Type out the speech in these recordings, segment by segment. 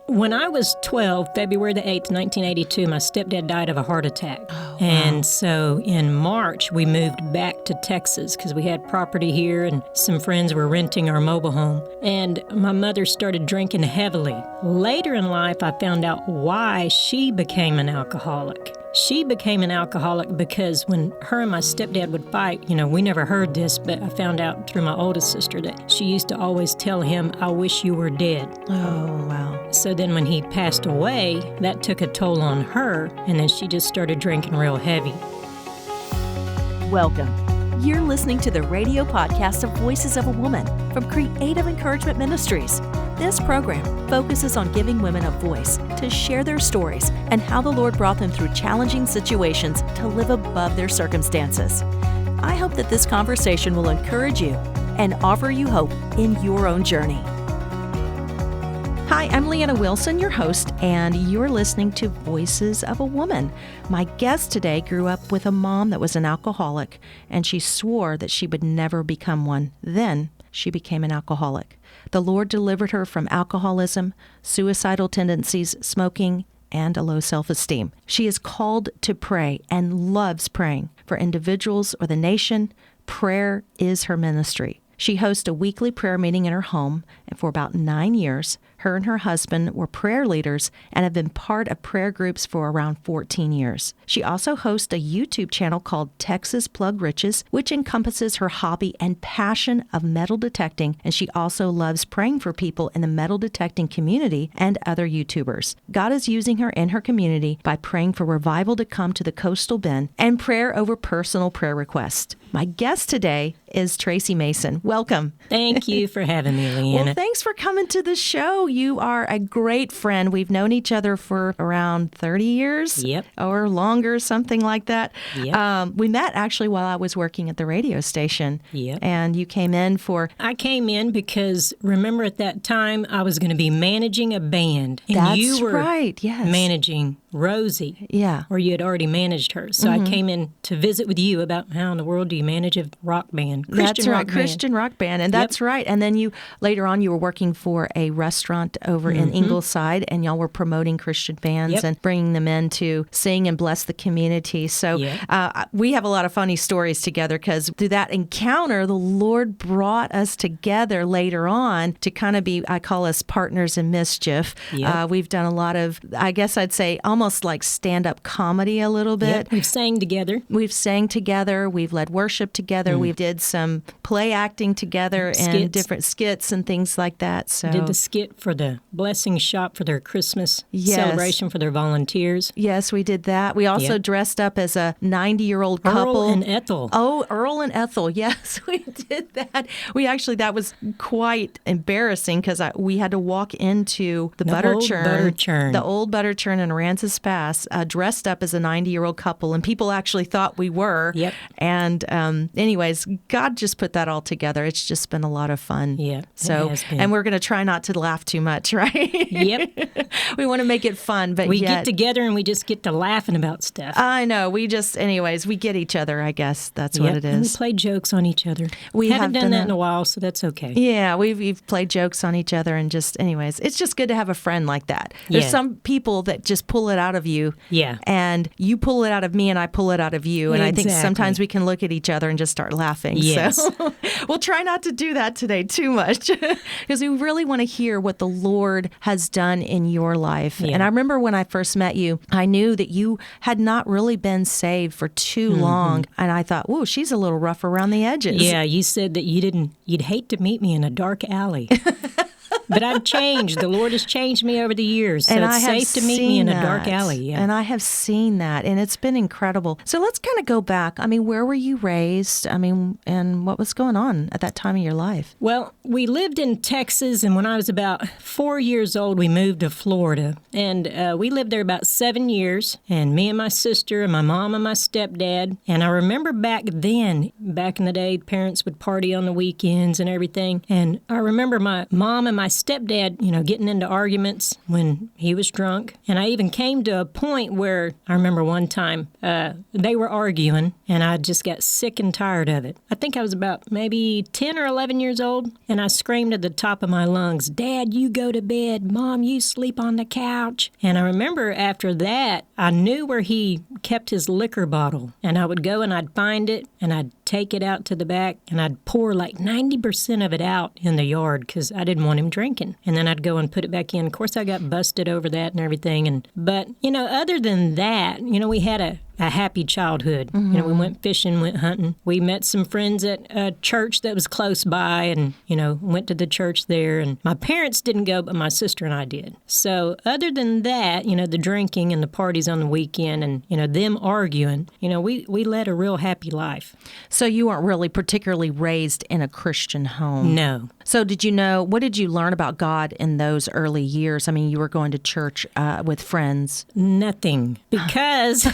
When I was 12, February the 8th, 1982, my stepdad died of a heart attack. Oh, and wow. so in March, we moved back to Texas because we had property here and some friends were renting our mobile home. And my mother started drinking heavily. Later in life, I found out why she became an alcoholic. She became an alcoholic because when her and my stepdad would fight, we never heard this, but I found out through my oldest sister that she used to always tell him, "I wish you were dead." Oh, wow. So then when he passed away, that took a toll on her, and then she just started drinking real heavy. Welcome. You're listening to the radio podcast of Voices of a Woman from Creative Encouragement Ministries. This program focuses on giving women a voice to share their stories and how the Lord brought them through challenging situations to live above their circumstances. I hope that this conversation will encourage you and offer you hope in your own journey. Hi, I'm Leanna Wilson, your host, and you're listening to Voices of a Woman. My guest today grew up with a mom that was an alcoholic, and she swore that she would never become one. Then she became an alcoholic. The Lord delivered her from alcoholism, suicidal tendencies, smoking, and a low self-esteem. She is called to pray and loves praying for individuals or the nation. Prayer is her ministry. She hosts a weekly prayer meeting in her home, and for about 9 years, her and her husband were prayer leaders and have been part of prayer groups for around 14 years. She also hosts a YouTube channel called Texas Plug Riches, which encompasses her hobby and passion of metal detecting, and she also loves praying for people in the metal detecting community and other YouTubers. God is using her in her community by praying for revival to come to the coastal bend and prayer over personal prayer requests. My guest today is Tracy Mason. Welcome. Thank you for having me, Leanna. Well, thanks for coming to the show. You are a great friend. We've known each other for around 30 years. Yep. Or longer, something like that. Yep. We met actually while I was working at the radio station. Yep. And you came in for... I came in because, remember at that time, I was going to be managing a band. And That's you were right, yes. managing Rosie. Yeah. Or you had already managed her. So I came in to visit with you about how in the world do you manage a rock band, That's right, rock band. Christian rock band. And that's right. And then you, later on, you were working for a restaurant over in Ingleside, and y'all were promoting Christian bands and bringing them in to sing and bless the community. So we have a lot of funny stories together because through that encounter, the Lord brought us together later on to kind of be, I call us partners in mischief. Yep. We've done a lot of, I guess I'd say, almost like stand-up comedy a little bit. Yep. We've sang together. We've sang together. We've led worship together. We did some play acting together and different skits and things like that. So did the skit for the Blessing Shop for their Christmas celebration for their volunteers. Yes, we did that. We also dressed up as a 90-year-old couple. Earl and Ethel. Oh, Earl and Ethel. Yes, we did that. We actually, that was quite embarrassing because we had to walk into the butter churn, the old butter churn in Aransas Pass, dressed up as a 90-year-old couple, and people actually thought we were. Yep. And anyways, God just put that all together. It's just been a lot of fun. Yeah. So, and we're going to try not to laugh too much, right? Yep. We want to make it fun, but we get together and we just get to laughing about stuff. I know. We just, anyways, we get each other, I guess. That's what it is. And we play jokes on each other. We haven't done that in a while, so that's okay. Yeah, we've played jokes on each other and just, anyways, it's just good to have a friend like that. There's some people that just pull it out of you. Yeah. And you pull it out of me and I pull it out of you. And I think sometimes we can look at each other and just start laughing. Yes. So we'll try not to do that today too much because we really want to hear what the Lord has done in your life. Yeah. And I remember when I first met you, I knew that you had not really been saved for too long. And I thought, whoa, she's a little rough around the edges. Yeah, you said that you'd hate to meet me in a dark alley. But I've changed. The Lord has changed me over the years. So and it's safe to meet me in a dark alley. Yeah. And I have seen that, and it's been incredible. So let's kind of go back. I mean, where were you raised? I mean, and what was going on at that time of your life? Well, we lived in Texas, and when I was about 4 years old, we moved to Florida. And we lived there about 7 years, and me and my sister and my mom and my stepdad. And I remember back in the day, parents would party on the weekends and everything. And I remember my mom and my stepdad, getting into arguments when he was drunk. And I even came to a point where I remember one time they were arguing, and I just got sick and tired of it. I think I was about maybe 10 or 11 years old, and I screamed at the top of my lungs, "Dad, you go to bed. Mom, you sleep on the couch." And I remember after that, I knew where he kept his liquor bottle, and I would go and I'd find it, and I'd take it out to the back, and I'd pour like 90% of it out in the yard because I didn't want him drinking. And then I'd go and put it back in. Of course, I got busted over that and everything. But other than that, we had a happy childhood. We went fishing, went hunting. We met some friends at a church that was close by and, went to the church there. And my parents didn't go, but my sister and I did. So other than that, the drinking and the parties on the weekend and, them arguing, we led a real happy life. So you weren't really particularly raised in a Christian home? No. So what did you learn about God in those early years? I mean, you were going to church with friends. Nothing, because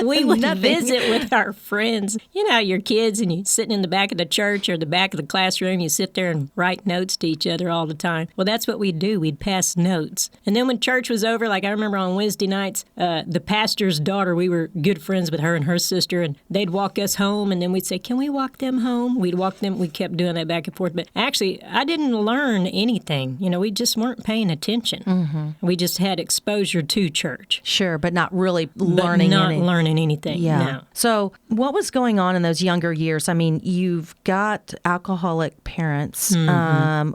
we would visit with our friends. Your kids, and you're sitting in the back of the church or the back of the classroom, you sit there and write notes to each other all the time. Well, that's what we'd do. We'd pass notes. And then when church was over, like I remember on Wednesday nights, the pastor's daughter, we were good friends with her and her sister, and they'd walk us home, and then we'd say, "Can we walk them home?" We'd walk them. We kept doing that back and forth. But actually, I didn't learn anything. We just weren't paying attention. We just had exposure to church. Sure, but not really learning anything. Yeah. No. So what was going on in those younger years? I mean, you've got alcoholic parents. How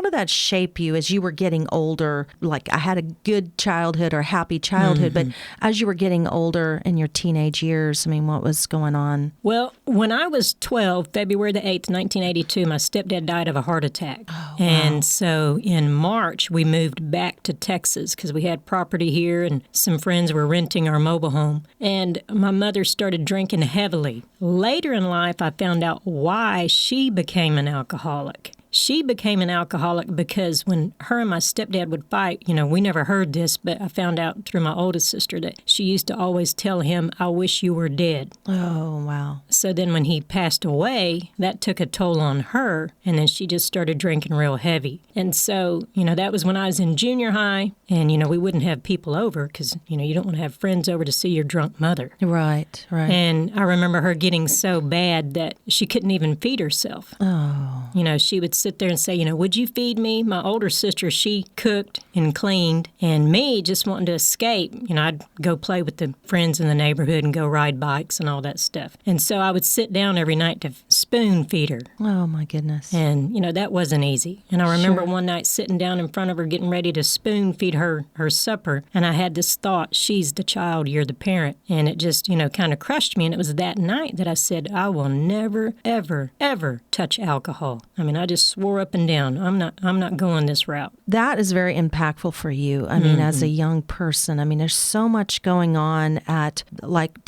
did that shape you as you were getting older? Like, I had a good childhood or happy childhood, but as you were getting older in your teenage years, what was going on? Well, when I was 12, February the 8th, 1982, my stepdad died of a heart attack. Oh, wow. And so in March, we moved back to Texas because we had property here and some friends were renting our mobile home. And my mother started drinking heavily. Later in life, I found out why she became an alcoholic. She became an alcoholic because when her and my stepdad would fight, we never heard this, but I found out through my oldest sister that she used to always tell him, "I wish you were dead." Oh, wow. So then when he passed away, that took a toll on her, and then she just started drinking real heavy. And so, that was when I was in junior high, and, we wouldn't have people over because, you don't want to have friends over to see your drunk mother. Right. And I remember her getting so bad that she couldn't even feed herself. Oh. She would sit there and say, "Would you feed me?" My older sister, she cooked and cleaned, and me just wanting to escape. I'd go play with the friends in the neighborhood and go ride bikes and all that stuff. And so I would sit down every night to spoon feed her. Oh, my goodness. And, that wasn't easy. And I remember one night sitting down in front of her getting ready to spoon feed her supper, and I had this thought, she's the child, you're the parent. And it just, kind of crushed me. And it was that night that I said, I will never, ever, ever touch alcohol. I just swore up and down, I'm not going this route. That is very impactful for you. As a young person, there's so much going on at like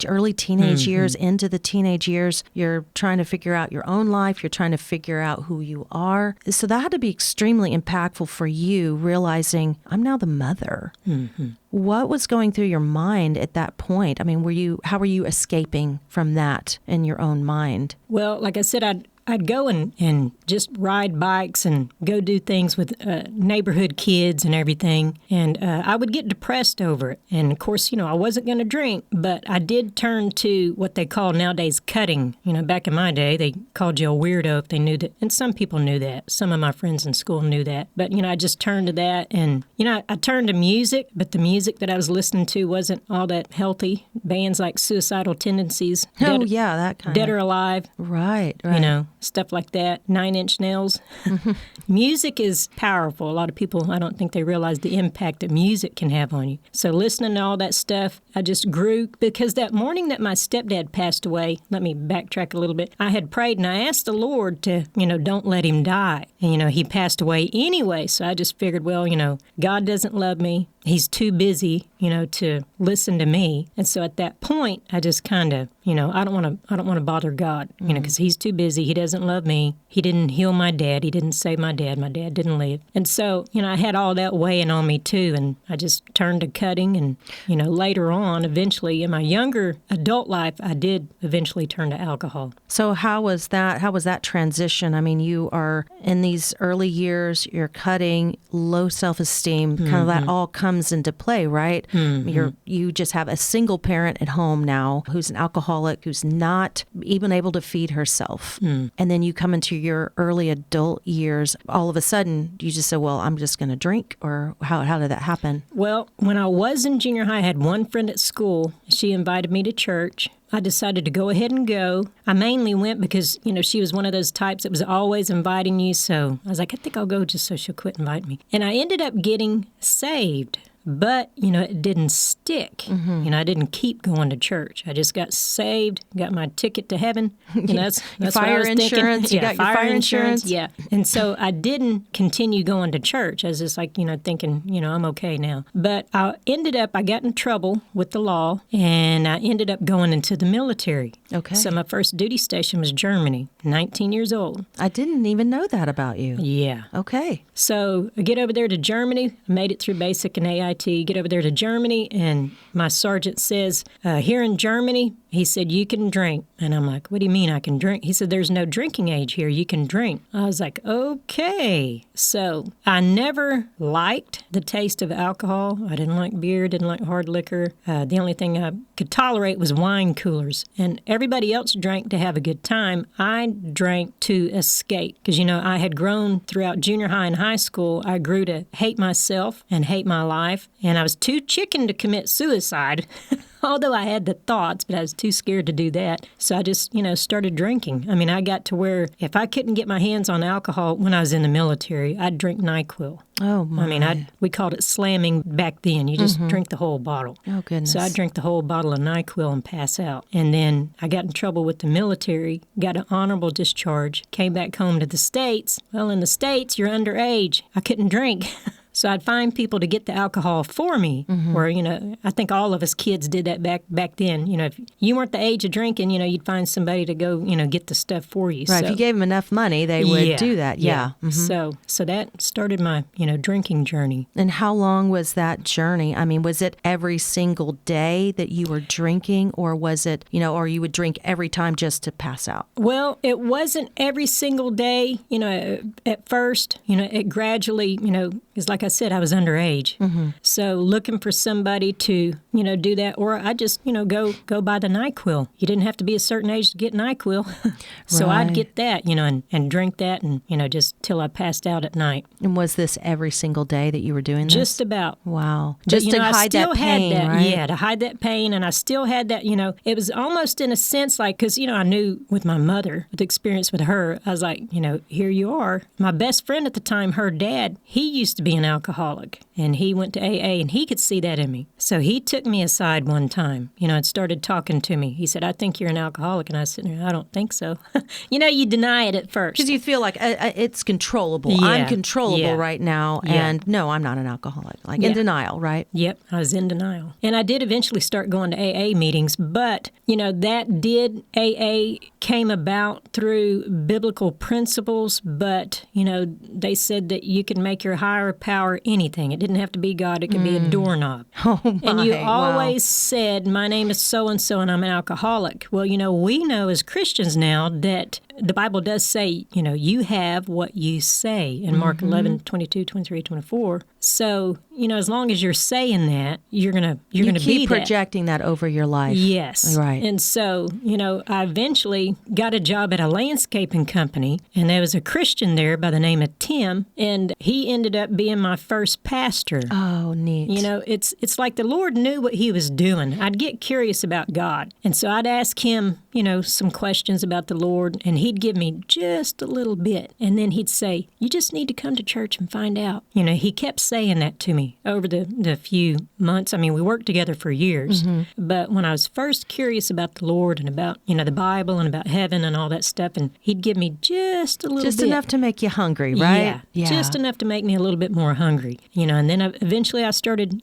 early teenage years, into the teenage years. You're trying to figure out your own life. You're trying to figure out who you are. So that had to be extremely impactful for you, realizing I'm now the mother. What was going through your mind at that point? How were you escaping from that in your own mind? Well, like I said, I'd go and just ride bikes and go do things with neighborhood kids and everything. And I would get depressed over it. And, of course, I wasn't going to drink, but I did turn to what they call nowadays cutting. Back in my day, they called you a weirdo if they knew that. And some people knew that. Some of my friends in school knew that. But, I just turned to that. And, I turned to music, but the music that I was listening to wasn't all that healthy. Bands like Suicidal Tendencies. That kind Dead or Alive. Right. Stuff like that, 9 Inch Nails. Music is powerful. A lot of people, I don't think they realize the impact that music can have on you. So listening to all that stuff, I just grew, because that morning that my stepdad passed away, let me backtrack a little bit, I had prayed and I asked the Lord to, don't let him die. And, he passed away anyway, so I just figured, well, God doesn't love me. He's too busy, to listen to me. And so at that point, I just kind of I don't want to bother God, because he's too busy. He doesn't love me. He didn't heal my dad. He didn't save my dad. My dad didn't live. And so, I had all that weighing on me too. And I just turned to cutting. And, later on, eventually in my younger adult life, I did eventually turn to alcohol. So how was that? How was that transition? I mean, you are in these early years, you're cutting, low self-esteem, kind of that all comes into play, right? You just have a single parent at home now who's an alcoholic, who's not even able to feed herself. And then you come into your early adult years, all of a sudden you just say, well, I'm just going to drink, or how did that happen? Well, when I was in junior high, I had one friend at school. She invited me to church. I decided to go ahead and go. I mainly went because, she was one of those types that was always inviting you. So I was like, I think I'll go just so she'll quit inviting me. And I ended up getting saved. But, it didn't stick. I didn't keep going to church. I just got saved, got my ticket to heaven. That's fire what I was insurance. thinking. You got your fire insurance. Yeah. And so I didn't continue going to church. I was just like, thinking, I'm okay now. But I got in trouble with the law, and I ended up going into the military. Okay. So my first duty station was Germany, 19 years old. I didn't even know that about you. Yeah. Okay. So I get over there to Germany. I made it through basic and AIT. Get over there to Germany, and my sergeant says, here in Germany, he said, you can drink. And I'm like, what do you mean I can drink? He said, there's no drinking age here. You can drink. I was like, okay. So I never liked the taste of alcohol. I didn't like beer, didn't like hard liquor. The only thing I could tolerate was wine coolers. And everybody else drank to have a good time. I drank to escape because, I had grown throughout junior high and high school. I grew to hate myself and hate my life. And I was too chicken to commit suicide. Although I had the thoughts, but I was too scared to do that. So I just, started drinking. I mean, I got to where if I couldn't get my hands on alcohol when I was in the military, I'd drink NyQuil. Oh, my. I mean, we called it slamming back then. You just drink the whole bottle. Oh, goodness. So I'd drink the whole bottle of NyQuil and pass out. And then I got in trouble with the military, got an honorable discharge, came back home to the States. Well, in the States, you're underage. I couldn't drink. So I'd find people to get the alcohol for me, where, I think all of us kids did that back then. If you weren't the age of drinking, you'd find somebody to go, get the stuff for you. Right, so, if you gave them enough money, they would do that, yeah. So that started my, drinking journey. And how long was that journey? I mean, was it every single day that you were drinking, or was it, or you would drink every time just to pass out? Well, it wasn't every single day, at first, it gradually, because like I said, I was underage. So looking for somebody to, do that, or I just, go buy the NyQuil. You didn't have to be a certain age to get NyQuil. So Right. I'd get that, and drink that and, just till I passed out at night. And was this every single day that you were doing this? Just about. Wow. But, Just to I hide still that pain, had that, right? Yeah, to hide that pain. And I still had that, it was almost in a sense like, because, I knew with my mother, with experience with her, I was like, here you are. My best friend at the time, her dad, he used to be an alcoholic. And he went to AA, and he could see that in me. So he took me aside one time, and started talking to me. He said, I think you're an alcoholic. And I was sitting there, I don't think so. You deny it at first. Because you feel like it's controllable. Yeah. I'm controllable Yeah. right now, Yeah. and no, I'm not an alcoholic. Like in Yeah. denial, right? Yep, I was in denial. And I did eventually start going to AA meetings, but, AA came about through biblical principles, but, they said that you can make your higher power anything. It didn't have to be God, it could be a doorknob. Oh, my. And you Wow. always said, my name is so-and-so and I'm an alcoholic. Well, we know as Christians now that the Bible does say, you have what you say in Mark 11, 22, 23, 24. So, as long as you're saying that, you're going to be that. You keep projecting that over your life. Yes. Right. And so, I eventually got a job at a landscaping company, and there was a Christian there by the name of Tim, and he ended up being my first pastor. Oh, neat. It's like the Lord knew what he was doing. I'd get curious about God. And so I'd ask him, some questions about the Lord, and he'd give me just a little bit, and then he'd say, you just need to come to church and find out. He kept saying that to me over the few months. I mean, we worked together for years, but when I was first curious about the Lord and about, the Bible and about heaven and all that stuff, and he'd give me just a little bit. Just enough to make you hungry, right? Yeah, just enough to make me a little bit more hungry, and then eventually I started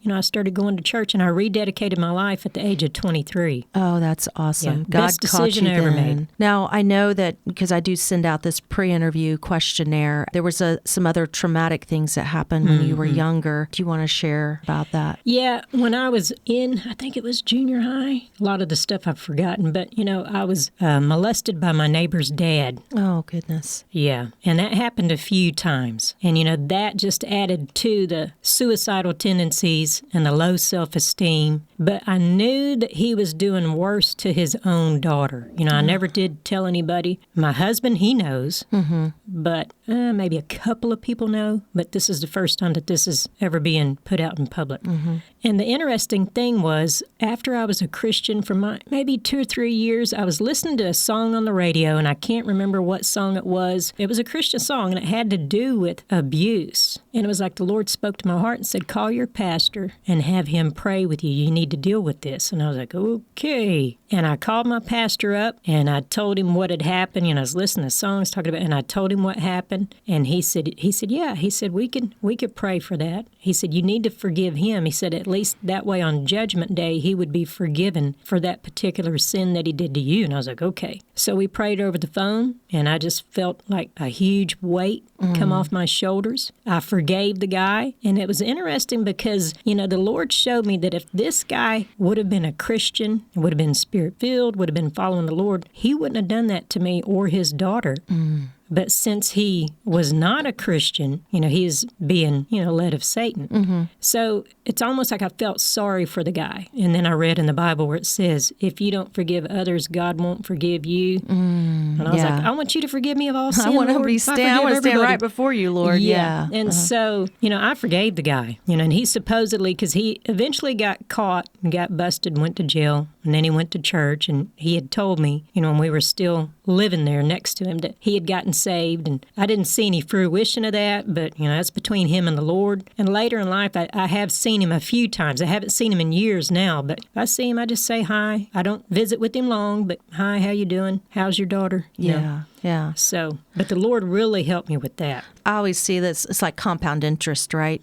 going to church, and I rededicated my life at the age of 23. Oh, that's awesome. Yeah. God Best decision caught you I ever then. made. Now, I know that because I do send out this pre-interview questionnaire, there was some other traumatic things that happened when you were younger. Do you want to share about that? Yeah, when I was in, I think it was junior high, a lot of the stuff I've forgotten, but, I was molested by my neighbor's dad. Oh, goodness. Yeah, and that happened a few times. And, that just added to the suicidal tendencies and the low self-esteem. But I knew that he was doing worse to his own daughter. I never did tell anybody. My husband, he knows, but maybe a couple of people know. But this is the first time that this is ever being put out in public. And the interesting thing was, after I was a Christian for maybe 2 or 3 years, I was listening to a song on the radio, and I can't remember what song it was. It was a Christian song, and it had to do with abuse. And it was like the Lord spoke to my heart and said, call your pastor and have him pray with you. You need to deal with this. And I was like, okay. And I called my pastor up, and I told him what had happened. I was listening to songs talking about, and I told him what happened. And he said, yeah. He said, we could pray for that. He said, you need to forgive him. He said, at least that way on Judgment Day, he would be forgiven for that particular sin that he did to you. And I was like, okay. So we prayed over the phone, and I just felt like a huge weight come off my shoulders. I forgave the guy. And it was interesting because, the Lord showed me that if this guy would have been a Christian, would have been Spirit-filled, would have been following the Lord, he wouldn't have done that to me or his daughter. But since he was not a Christian, he is being, led of Satan. So it's almost like I felt sorry for the guy. And then I read in the Bible where it says, if you don't forgive others, God won't forgive you. And I was like, I want you to forgive me of all sin, I want Lord. to stand right before you, Lord. Yeah. And so, I forgave the guy, and he supposedly, because he eventually got caught and got busted and went to jail. And then he went to church, and he had told me, when we were still living there next to him, that he had gotten saved. And I didn't see any fruition of that, but, that's between him and the Lord. And later in life, I have seen him a few times. I haven't seen him in years now, but if I see him, I just say hi. I don't visit with him long, but hi, how you doing? How's your daughter? Yeah. So, but the Lord really helped me with that. I always see this, it's like compound interest, right?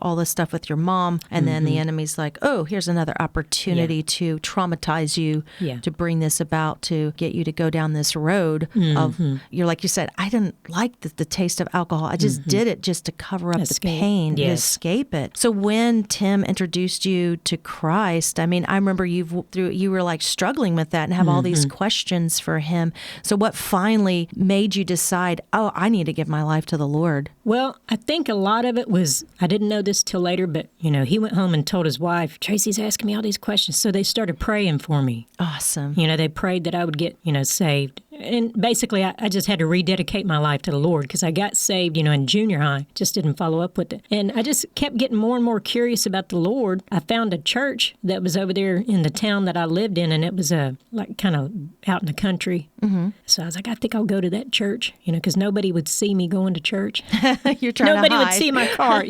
All this stuff with your mom, and then the enemy's like, oh, here's another opportunity to traumatize you, to bring this about, to get you to go down this road of, you're like you said, I didn't like the taste of alcohol. I just did it just to cover up the pain, to escape it. So when Tim introduced you to Christ, I mean, I remember you were like struggling with that and have all these questions for him. So what finally made you decide, oh, I need to give my life to the Lord? Well, I think a lot of it was, I didn't know this till later, but, he went home and told his wife, Tracy's asking me all these questions. So they started praying for me. Awesome. They prayed that I would get, saved. And basically, I just had to rededicate my life to the Lord because I got saved, in junior high, just didn't follow up with it. And I just kept getting more and more curious about the Lord. I found a church that was over there in the town that I lived in, and it was like kind of out in the country. So I was like, I think I'll go to that church, because nobody would see me going to church. You're trying Nobody to hide. would see my car,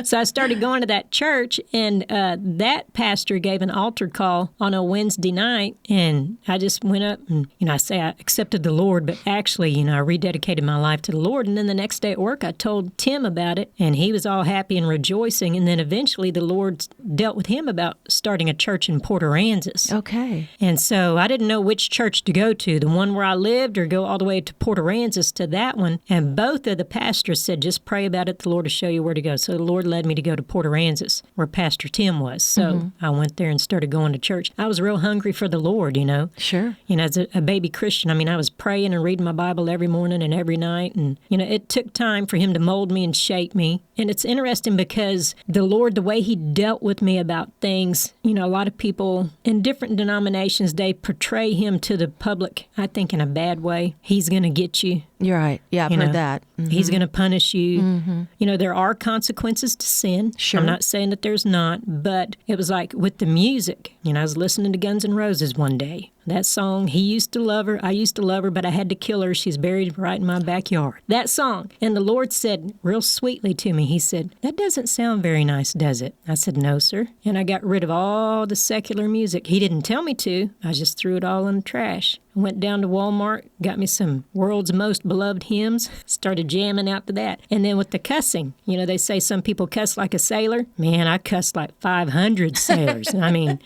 So I started going to that church, and that pastor gave an altar call on a Wednesday night, and I just went up and, I say I accepted the Lord, but actually, I rededicated my life to the Lord. And then the next day at work, I told Tim about it, and he was all happy and rejoicing. And then eventually the Lord dealt with him about starting a church in Port Aransas. Okay. And so I didn't know which church to go to, the one where I lived or go all the way to Port Aransas to that one. And both of the pastors said, just pray about it. The Lord will show you where to go. So the Lord led me to go to Port Aransas, where Pastor Tim was. So I went there and started going to church. I was real hungry for the Lord, Sure. As a baby Christian, I was praying and reading my Bible every morning and every night. And, it took time for him to mold me and shape me. And it's interesting because the Lord, the way he dealt with me about things, a lot of people in different denominations, they portray him to the public, I think, in a bad way. He's going to get you. You're right. Yeah, I've heard that. He's going to punish you. There are consequences to sin. Sure. I'm not saying that there's not, but it was like with the music. I was listening to Guns N' Roses one day. That song, he used to love her, I used to love her, but I had to kill her. She's buried right in my backyard. That song. And the Lord said real sweetly to me, he said, that doesn't sound very nice, does it? I said, no, sir. And I got rid of all the secular music. He didn't tell me to. I just threw it all in the trash. Went down to Walmart, got me some World's Most Beloved Hymns, started jamming out to that. And then with the cussing, they say some people cuss like a sailor. Man, I cussed like 500 sailors. I mean,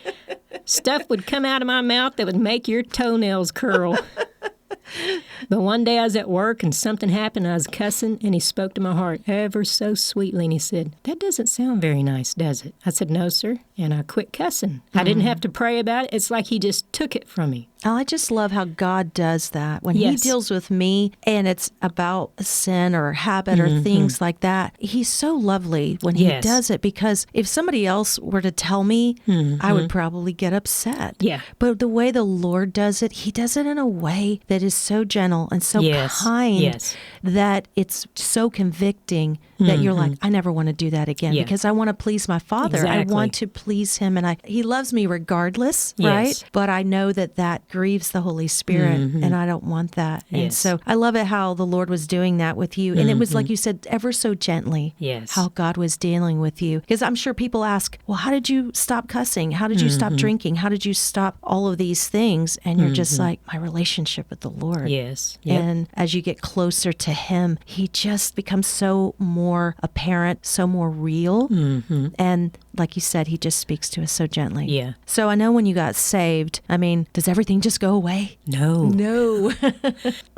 stuff would come out of my mouth that would make your toenails curl. But one day I was at work and something happened. I was cussing and he spoke to my heart ever so sweetly and he said, that doesn't sound very nice, does it? I said, no, sir. And I quit cussing. I didn't have to pray about it. It's like he just took it from me. Oh, I just love how God does that. When he deals with me and it's about a sin or a habit or things like that, he's so lovely when he does it, because if somebody else were to tell me, I would probably get upset. Yeah. But the way the Lord does it, he does it in a way that is so gentle and so kind that it's so convicting that you're like, I never want to do that again because I want to please my Father. Exactly. I want to please him, and he loves me regardless, right? But I know that grieves the Holy Spirit, and I don't want that. And so I love it how the Lord was doing that with you. And it was like you said, ever so gently, how God was dealing with you. Because I'm sure people ask, well, how did you stop cussing? How did you stop drinking? How did you stop all of these things? And you're just like, my relationship with the Lord. Yes. Yep. And as you get closer to him, he just becomes so more apparent, so more real. And like you said, he just speaks to us so gently. Yeah. So I know when you got saved, I mean, does everything just go away? No.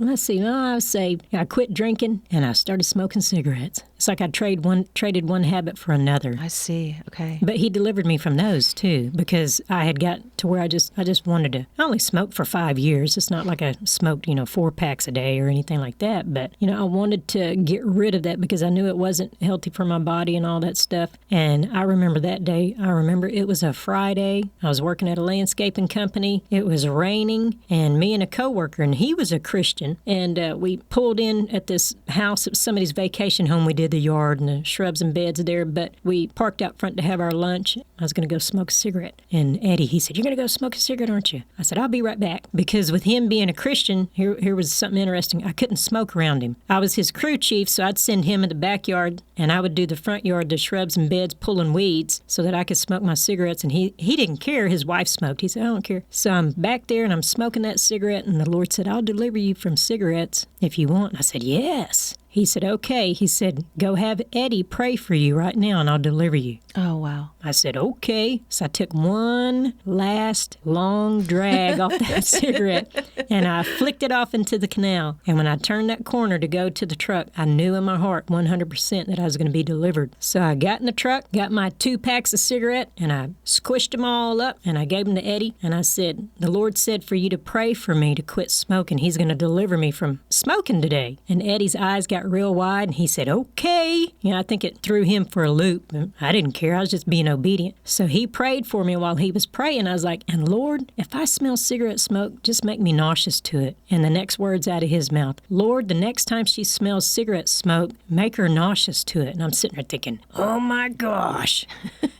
Let's see. Well, I would say I quit drinking and I started smoking cigarettes. It's like I traded one habit for another. I see. Okay. But he delivered me from those too, because I had got to where I just wanted to. I only smoked for 5 years. It's not like I smoked 4 packs a day or anything like that. But I wanted to get rid of that because I knew it wasn't healthy for my body and all that stuff. And I remember that day. I remember it was a Friday. I was working at a landscaping company. It was raining, and me and a coworker, and he was a Christian, and we pulled in at this house. It was somebody's vacation home. We did the yard and the shrubs and beds there, but we parked out front to have our lunch. I was going to go smoke a cigarette. And Eddie, he said, you're going to go smoke a cigarette, aren't you? I said, I'll be right back. Because with him being a Christian, here was something interesting. I couldn't smoke around him. I was his crew chief, so I'd send him in the backyard, and I would do the front yard, the shrubs and beds, pulling weeds so that I could smoke my cigarettes. And he didn't care. His wife smoked. He said, I don't care. So I'm back there, and I'm smoking that cigarette, and the Lord said, I'll deliver you from cigarettes if you want. And I said, yes. He said, okay. He said, go have Eddie pray for you right now, and I'll deliver you. Oh, wow. I said, okay. So I took one last long drag off that cigarette, and I flicked it off into the canal. And when I turned that corner to go to the truck, I knew in my heart 100% that I was going to be delivered. So I got in the truck, got my 2 packs of cigarette, and I squished them all up, and I gave them to Eddie. And I said, the Lord said for you to pray for me to quit smoking. He's going to deliver me from smoking today. And Eddie's eyes got real wide, and he said, okay. I think it threw him for a loop. I didn't care. I was just being obedient. So he prayed for me while he was praying. I was like, and Lord, if I smell cigarette smoke, just make me nauseous to it. And the next words out of his mouth, Lord, the next time she smells cigarette smoke, make her nauseous to it. And I'm sitting there thinking, oh my gosh.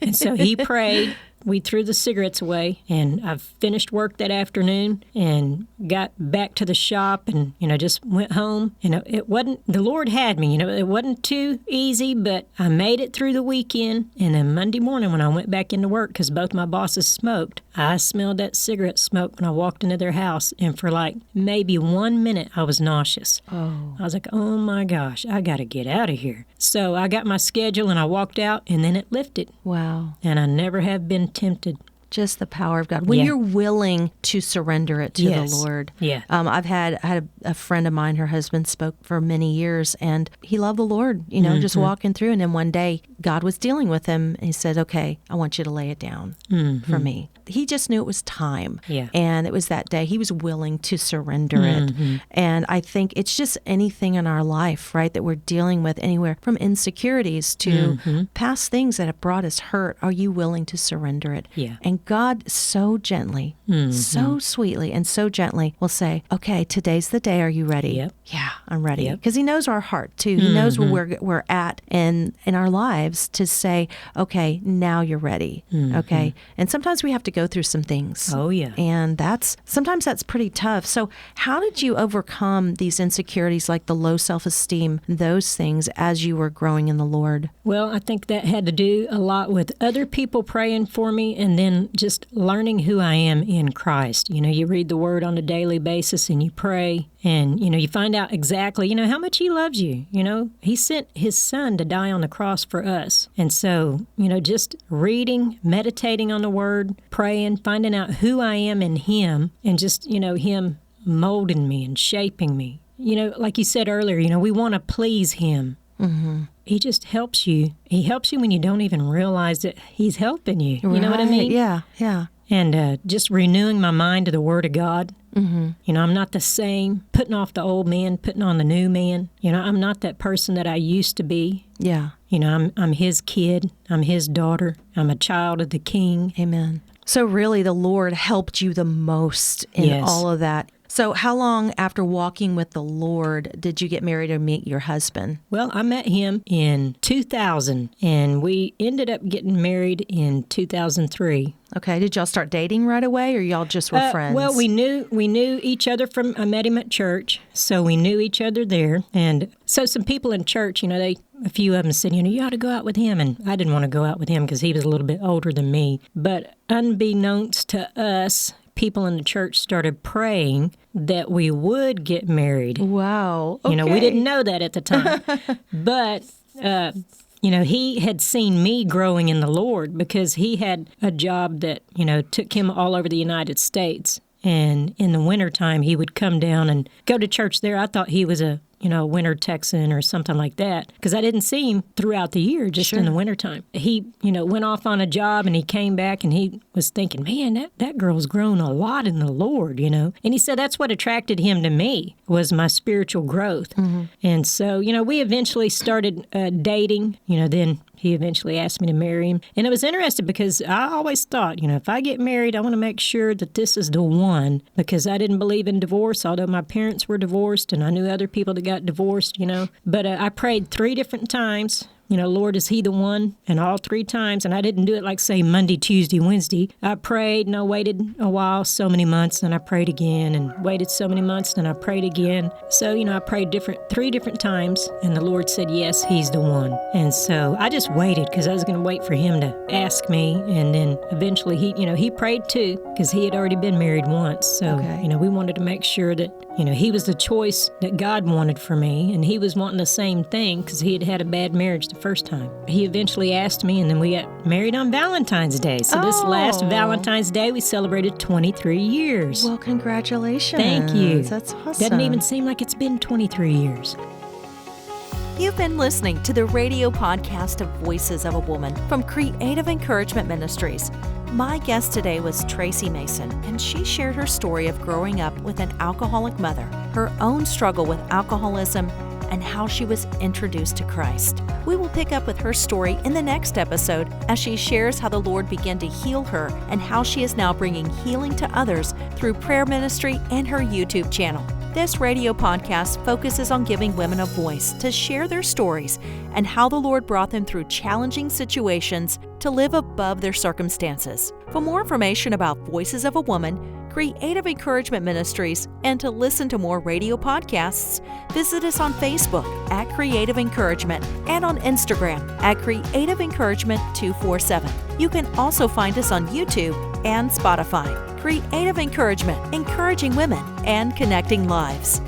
And so he prayed. We threw the cigarettes away, and I finished work that afternoon and got back to the shop and, just went home. It wasn't, the Lord had me, it wasn't too easy, but I made it through the weekend. And then Monday morning when I went back into work, because both my bosses smoked, I smelled that cigarette smoke when I walked into their house. And for like maybe 1 minute, I was nauseous. Oh. I was like, oh my gosh, I got to get out of here. So I got my schedule and I walked out, and then it lifted. Wow. And I never have been tempted. Just the power of God. When you're willing to surrender it to the Lord. Yeah. I had a friend of mine, her husband spoke for many years, and he loved the Lord, just walking through. And then one day, God was dealing with him, and he said, okay, I want you to lay it down for me. He just knew it was time. Yeah. And it was that day. He was willing to surrender it. And I think it's just anything in our life, right, that we're dealing with, anywhere from insecurities to past things that have brought us hurt. Are you willing to surrender it? Yeah. And God so gently, so sweetly, and so gently will say, okay, today's the day. Are you ready? Yep. Yeah, I'm ready. Yep. Because he knows our heart too. He knows where we're at in our lives to say, okay, now you're ready. Okay. And sometimes we have to go through some things. Oh, yeah. And sometimes that's pretty tough. So how did you overcome these insecurities like the low self-esteem, those things as you were growing in the Lord? Well, I think that had to do a lot with other people praying for me and then just learning who I am in Christ. You read the Word on a daily basis and you pray and, you find out exactly, how much He loves you. He sent His Son to die on the cross for us. And so, just reading, meditating on the Word, praying, finding out who I am in Him and just, Him molding me and shaping me. Like you said earlier, we want to please Him. He just helps you. He helps you when you don't even realize that He's helping you. You know what I mean? Yeah, yeah. And just renewing my mind to the Word of God. I'm not the same, putting off the old man, putting on the new man. I'm not that person that I used to be. Yeah. I'm His kid. I'm His daughter. I'm a child of the King. Amen. So really the Lord helped you the most in all of that. So how long after walking with the Lord did you get married or meet your husband? Well, I met him in 2000, and we ended up getting married in 2003. Okay. Did y'all start dating right away, or y'all just were friends? Well, we knew each other I met him at church, so we knew each other there. And so some people in church, a few of them said, you ought to go out with him. And I didn't want to go out with him because he was a little bit older than me. But unbeknownst to us, people in the church started praying that we would get married. Wow. Okay. We didn't know that at the time. But, he had seen me growing in the Lord because he had a job that, took him all over the United States. And in the wintertime, he would come down and go to church there. I thought he was a winter Texan or something like that, because I didn't see him throughout the year, just in the wintertime. He, went off on a job and he came back and he was thinking, man, that girl's grown a lot in the Lord, And he said that's what attracted him to me, was my spiritual growth. And so, we eventually started dating, then he eventually asked me to marry him. And it was interesting because I always thought, if I get married, I want to make sure that this is the one, because I didn't believe in divorce, although my parents were divorced and I knew other people that got divorced, But I prayed 3 different times. Lord, is He the one? And all 3 times, and I didn't do it like, say, Monday, Tuesday, Wednesday. I prayed, and I waited a while, so many months, and I prayed again, and waited so many months, and I prayed again. So, I prayed 3 different times, and the Lord said, yes, He's the one. And so I just waited, because I was going to wait for Him to ask me, and then eventually He prayed too, because He had already been married once. So, we wanted to make sure that, He was the choice that God wanted for me, and He was wanting the same thing, because He had had a bad marriage the first time. He eventually asked me, and then we got married on Valentine's Day. So this last Valentine's Day, we celebrated 23 years. Well, congratulations. Thank you. That's awesome. Doesn't even seem like it's been 23 years. You've been listening to the radio podcast of Voices of a Woman from Creative Encouragement Ministries. My guest today was Tracy Mason, and she shared her story of growing up with an alcoholic mother, her own struggle with alcoholism, and how she was introduced to Christ. We will pick up with her story in the next episode as she shares how the Lord began to heal her and how she is now bringing healing to others through prayer ministry and her YouTube channel. This radio podcast focuses on giving women a voice to share their stories and how the Lord brought them through challenging situations to live above their circumstances. For more information about Voices of a Woman, Creative Encouragement Ministries, and to listen to more radio podcasts, visit us on Facebook at Creative Encouragement and on Instagram at Creative Encouragement 247. You can also find us on YouTube and Spotify. Creative Encouragement, encouraging women and connecting lives.